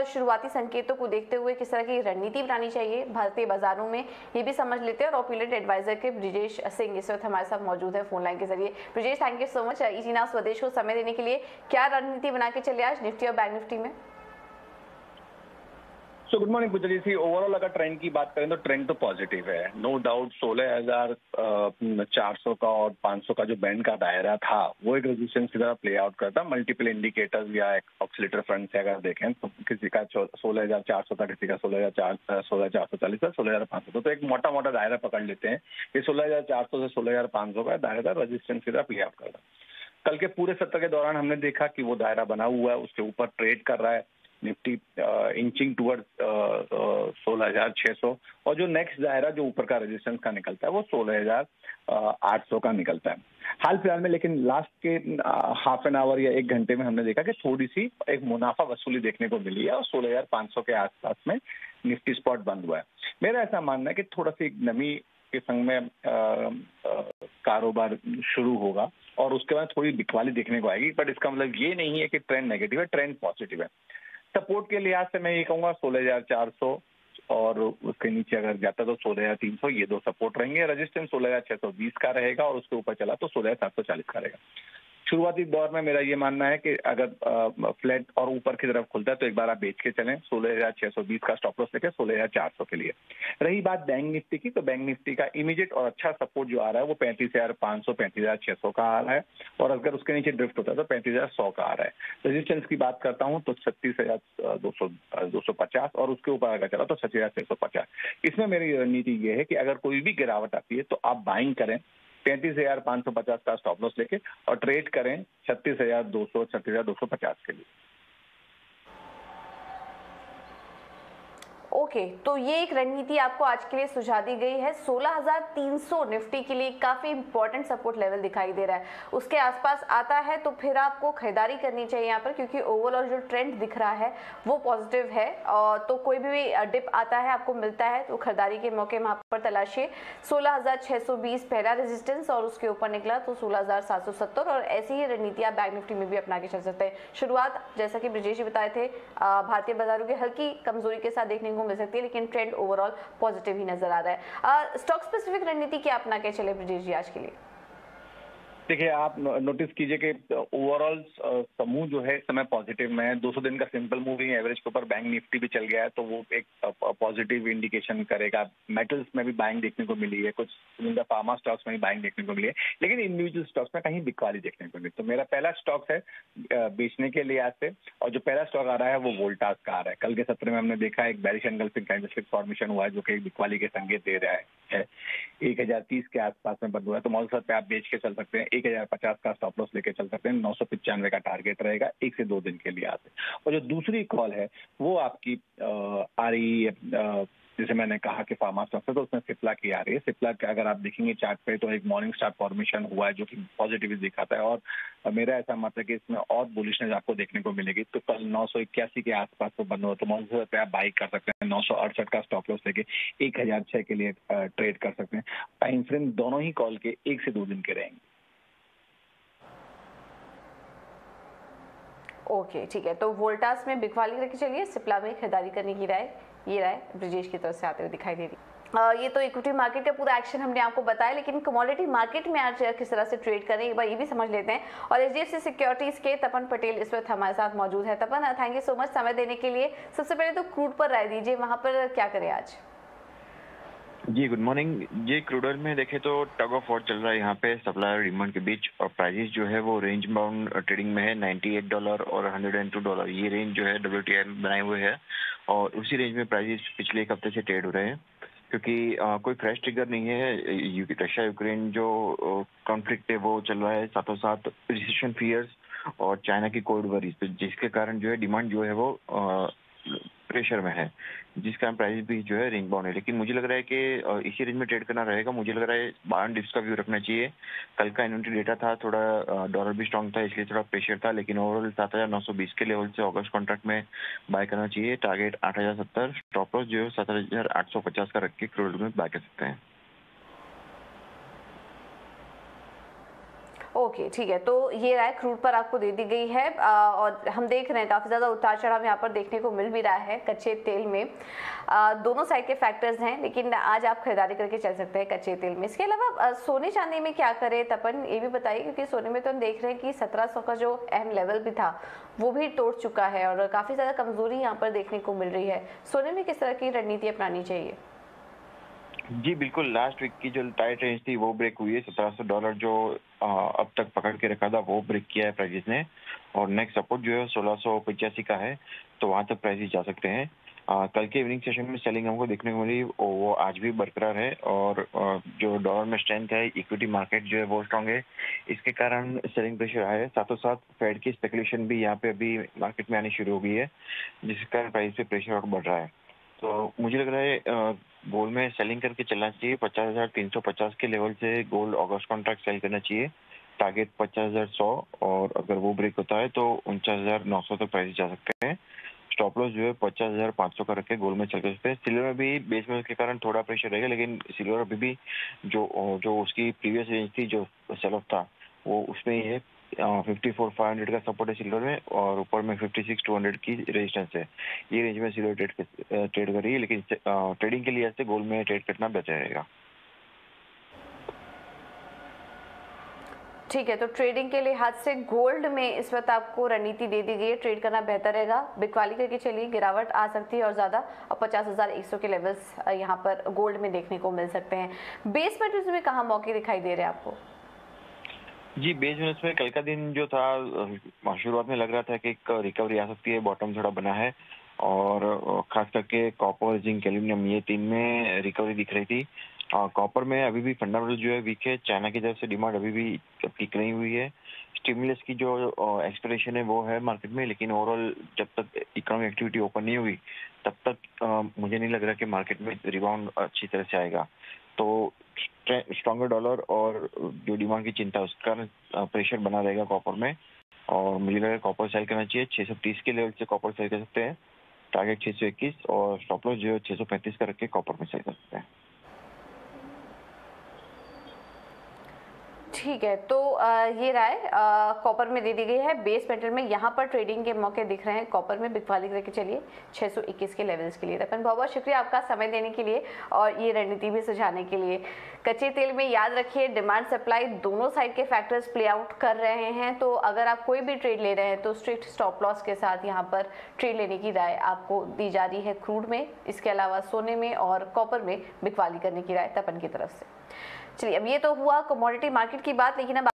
शुरुआती संकेतों को देखते हुए किस तरह की रणनीति बनानी चाहिए भारतीय बाजारों में, ये भी समझ लेते हैं। और ऑपिलेंट एडवाइजर के ब्रिजेश सिंह इस वक्त हमारे साथ मौजूद है फोन लाइन के जरिए। Brijesh, thank you so much easy now स्वदेश को समय देने के लिए। क्या रणनीति बना के चले आज निफ्टी और बैंक निफ्टी में? गुड मॉर्निंग पुजारी जी। ओवरऑल अगर ट्रेंड की बात करें तो ट्रेंड तो पॉजिटिव है, नो डाउट। 16,400 का और 500 का जो बैंड का दायरा था वो एक रेजिस्टेंस की तरह प्ले आउट करता। मल्टीपल इंडिकेटर्स या ऑक्सीलेटर फ्रंट से अगर देखें तो किसी का 16,400 था, किसी का 16,440 था, 16,500 तो एक मोटा मोटा दायरा पकड़ लेते हैं। ये 16,400 से 16,500 का दायरा रेजिस्टेंस की तरह प्ले आउट करता। कल के पूरे सत्र के दौरान हमने देखा कि वो दायरा बना हुआ है, उसके ऊपर ट्रेड कर रहा है। निफ्टी इंचिंग टूवर्ड 16,600 और जो नेक्स्ट दायरा जो ऊपर का रेजिस्टेंस का निकलता है वो 16,800 का निकलता है हाल फिलहाल में। लेकिन लास्ट के हाफ एन आवर या 1 घंटे में हमने देखा कि थोड़ी सी एक मुनाफा वसूली देखने को मिली है और 16,500 के आसपास में निफ्टी स्पॉट बंद हुआ है। मेरा ऐसा मानना है कि थोड़ा सी नमी के संग में कारोबार शुरू होगा और उसके बाद थोड़ी बिकवाली देखने को आएगी, बट इसका मतलब ये नहीं है कि ट्रेंड नेगेटिव है, ट्रेंड पॉजिटिव है। सपोर्ट के लिहाज से मैं ये कहूंगा 16,400 और उसके नीचे अगर जाता तो 16,300, ये दो सपोर्ट रहेंगे। रेजिस्टेंस 16,620 का रहेगा और उसके ऊपर चला तो 16,740 का रहेगा। शुरुआती दौर में मेरा ये मानना है कि अगर फ्लैट और ऊपर की तरफ खुलता है तो एक बार आप बेच के चलें 16,620 का स्टॉप लॉस लेके 16,400 के लिए। रही बात बैंक निफ्टी की, तो बैंक निफ्टी का इमीडिएट और अच्छा सपोर्ट जो आ रहा है वो 35,500 35,600 का आ रहा है और अगर उसके नीचे ड्रिफ्ट होता है तो 35,100 का आ रहा है। रेजिस्टेंस की बात करता हूँ तो 36,250 और उसके ऊपर अगर चला तो 36,650। इसमें मेरी रणनीति ये है कि अगर कोई भी गिरावट आती है तो आप बाइंग करें 35,550 का स्टॉप लॉस लेके और ट्रेड करें 36,200 36,250 के लिए। ओके, तो ये एक रणनीति आपको आज के लिए सुझा दी गई है। 16,300 निफ्टी के लिए काफी इंपॉर्टेंट सपोर्ट लेवल दिखाई दे रहा है, उसके आसपास आता है तो फिर आपको खरीदारी करनी चाहिए यहाँ पर, क्योंकि ओवरऑल जो ट्रेंड दिख रहा है वो पॉजिटिव है। और तो कोई भी डिप आता है आपको मिलता है तो खरीदारी के मौके वहां पर तलाशिए। 16,620 पहला रेजिस्टेंस और उसके ऊपर निकला तो 16,770 और ऐसी ही रणनीति आप बैंक निफ्टी में भी अपना के चल सकते हैं। शुरुआत जैसा कि ब्रिजेश जी बताए थे भारतीय बाजारों की हल्की कमजोरी के साथ देखने को मिल सकती है, लेकिन ट्रेंड ओवरऑल पॉजिटिव ही नजर आ रहा है। स्टॉक स्पेसिफिक रणनीति क्या अपना के चले ब्रिजेश जी आज के लिए? देखिए, आप नोटिस कीजिए कि ओवरऑल समूह जो है इस समय पॉजिटिव में है। 200 दिन का सिंपल मूविंग एवरेज के ऊपर बैंक निफ्टी भी चल गया है तो वो एक पॉजिटिव इंडिकेशन करेगा। मेटल्स में भी बाइंग देखने को मिली है, कुछ फार्मा स्टॉक्स में भी बाइंग देखने को मिली है, लेकिन इंडिविजुअल स्टॉक्स में कहीं बिकवाली देखने को मिली। तो मेरा पहला स्टॉक है बेचने के लिहाज से और जो पहला स्टॉक आ रहा है वो वोल्टास का आ रहा है। कल के सत्र में हमने देखा एक बेरिश एंगल्फिंग कैंडलस्टिक फॉर्मेशन हुआ है जो कि बिकवाली के संकेत दे रहा है। 1,030 के आसपास में बंद हुआ है तो मौजूद पे आप बेच के चल सकते हैं। 1,050 का स्टॉप लॉस लेके चल सकते हैं। 995 का टारगेट रहेगा 1 से 2 दिन के लिए आते। और जो दूसरी कॉल है वो आपकी आ रही है, जैसे मैंने कहा कि फार्मा स्टॉक है तो उसमें सिप्ला की आ रही है। सिप्ला का अगर आप देखेंगे चार्ट पे तो एक मॉर्निंग स्टार फॉर्मेशन हुआ है जो कि पॉजिटिव दिखाता है और मेरा ऐसा मत है कि इसमें और बुलिशनेस आपको देखने को मिलेगी। तो कल 981 के आसपास तो बंद हो तो मौजूद पे आप बाई कर सकते हैं। 968 का स्टॉप लॉस लेके 1,006 के लिए ट्रेड कर सकते हैं। टाइम फ्रेम दोनों ही कॉल के 1 से 2 दिन के रहेंगे। ओके, ठीक है, तो वोल्टास में बिकवाली करके चलिए, सिप्ला में खरीदारी करने की राय, ये राय ब्रिजेश की तरफ से आते हुए दिखाई दे रही। ये तो इक्विटी मार्केट का पूरा एक्शन हमने आपको बताया, लेकिन कमोडिटी मार्केट में आज किस तरह से ट्रेड करें एक बार ये भी समझ लेते हैं। और HDFC सिक्योरिटीज के तपन पटेल इस वक्त हमारे साथ मौजूद है। तपन, थैंक यू सो मच समय देने के लिए। सबसे पहले तो क्रूड पर राय दीजिए, वहां पर क्या करें आज? जी गुड मॉर्निंग। ये क्रूड ऑयल में देखें तो टग ऑफ वॉर चल रहा है यहाँ पे सप्लाई और डिमांड के बीच और प्राइसेस जो है वो रेंज बाउंड ट्रेडिंग में है। $98 और $102 ये रेंज जो है WTI में बनाए हुए है और उसी रेंज में प्राइसेस पिछले एक हफ्ते से ट्रेड हो रहे हैं क्योंकि कोई फ्रेश ट्रिगर नहीं है। रशिया यूक्रेन जो कॉन्फ्लिक्ट है वो चल रहा है, साथों साथ रिसेशन फियर्स और चाइना की कोल्ड वॉर जिसके कारण जो है डिमांड जो है वो प्रेशर में है, जिस कारण प्राइस भी जो है रेंज बाउंड है। लेकिन मुझे लग रहा है कि इसी रेंज में ट्रेड करना रहेगा। मुझे लग रहा है बारन डिप्स का व्यू रखना चाहिए। कल का इन्वेंट्री डेटा था, थोड़ा डॉलर भी स्ट्रांग था इसलिए थोड़ा प्रेशर था, लेकिन ओवरऑल 7,920 के लेवल से अगस्त कॉन्ट्रैक्ट में बाय करना चाहिए। टारगेट 8,070, स्टॉप लॉस जो है 7,850 का रख के क्रूड में बाय कर सकते हैं। ओके, ठीक है। तो ये राय क्रूड पर आपको दे दी गई है और हम देख रहे हैं काफ़ी ज़्यादा उतार चढ़ाव यहाँ पर देखने को मिल भी रहा है कच्चे तेल में। दोनों साइड के फैक्टर्स हैं, लेकिन आज आप खरीदारी करके चल सकते हैं कच्चे तेल में। इसके अलावा सोने चांदी में क्या करें तपन, ये भी बताइए, क्योंकि सोने में तो हम देख रहे हैं कि 1700 का जो अहम लेवल भी था वो भी तोड़ चुका है और काफ़ी ज़्यादा कमजोरी यहाँ पर देखने को मिल रही है। सोने में किस तरह की रणनीति अपनानी चाहिए? जी बिल्कुल, लास्ट वीक की जो टाइट रेंज थी वो ब्रेक हुई है। $1700 जो अब तक पकड़ के रखा था वो ब्रेक किया है प्राइजेस ने, और नेक्स्ट सपोर्ट जो है 1685 का है, तो वहां तक प्राइजेस जा सकते हैं। कल के इवनिंग सेशन में सेलिंग हमको देखने को मिली, वो आज भी बरकरार है, और जो डॉलर में स्ट्रेंथ है, इक्विटी मार्केट जो है वो स्ट्रांग है, इसके कारण सेलिंग प्रेशर आया है। साथों साथ फेड की स्पेकुलेशन भी यहाँ पे अभी मार्केट में आनी शुरू हो गई है, जिसके कारण प्राइस पे प्रेशर और बढ़ रहा है। तो मुझे लग रहा है गोल्ड में सेलिंग करके चलना चाहिए। 50,350 के लेवल से गोल्ड अगस्त कॉन्ट्रैक्ट सेल करना चाहिए, टारगेट 50,100, और अगर वो ब्रेक होता है तो 49,900 तक प्राइस जा सकते हैं। स्टॉप लॉस जो है 50,500 का रख के गोल्ड में चल सकते हैं। सिल्वर में भी बेस मेटल के कारण थोड़ा प्रेशर रहेगा, लेकिन सिल्वर अभी भी जो उसकी प्रीवियस रेंज थी, जो सेल ऑफ था, वो उसमें ही है। 54,500 का सपोर्ट है सिल्वर में, और ऊपर में 56,200 की रेजिस्टेंस है। ये रेंज में सिल्वर ट्रेड कर रही है, लेकिन ट्रेडिंग के लिए ऐसे गोल्ड में ट्रेड करना बेहतर रहेगा। ठीक है, तो ट्रेडिंग के लिहाज से गोल्ड में इस वक्त आपको रणनीति दे दी गई है, ट्रेड करना बेहतर रहेगा। बिकवाली करके चलिए, गिरावट आ सकती है और ज़्यादा, और 50,100 के लेवल्स यहाँ पर गोल्ड में देखने को मिल सकते हैं। बेस मेटल्स में कहाँ मौके दिखाई दे रहे हैं आपको? जी, बेस मेटल्स में कल का दिन जो था, शुरुआत में लग रहा था कि एक रिकवरी आ सकती है, बॉटम थोड़ा बना है, और खास करके कॉपर, जिंक, एल्यूमिनियम, ये तीन में रिकवरी दिख रही थी। कॉपर में अभी भी फंडामेंटल जो है वीक है, चाइना की तरफ से डिमांड अभी भी पीक नहीं हुई है। स्टिमुलस की जो एक्सपेक्टेशन है वो है मार्केट में, लेकिन ओवरऑल जब तक इकोनॉमिक एक्टिविटी ओपन नहीं होगी तब तक मुझे नहीं लग रहा कि मार्केट में रिबाउंड अच्छी तरह से आएगा। तो स्ट्रॉन्गर डॉलर और जो डिमांड की चिंता, उसका प्रेशर बना रहेगा कॉपर में, और मुझे लग रहा है कॉपर सेल करना चाहिए। 630 के लेवल से कॉपर सेल कर सकते हैं, टारगेट 621, और स्टॉप लॉस जो है 635 का रख के कॉपर में सेल कर सकते हैं। ठीक है, तो ये राय कॉपर में दे दी गई है। बेस मेटल में यहाँ पर ट्रेडिंग के मौके दिख रहे हैं कॉपर में, बिकवाली करके चलिए 621 के लेवल्स के लिए। तपन, बहुत बहुत शुक्रिया आपका समय देने के लिए और ये रणनीति भी सुझाने के लिए। कच्चे तेल में याद रखिए, डिमांड सप्लाई दोनों साइड के फैक्टर्स प्ले आउट कर रहे हैं, तो अगर आप कोई भी ट्रेड ले रहे हैं तो स्ट्रिक्ट स्टॉप लॉस के साथ यहाँ पर ट्रेड लेने की राय आपको दी जा रही है क्रूड में। इसके अलावा सोने में और कॉपर में बिकवाली करने की राय तपन की तरफ से। चलिए, अब ये तो हुआ कमोडिटी मार्केट की बात, लेकिन अब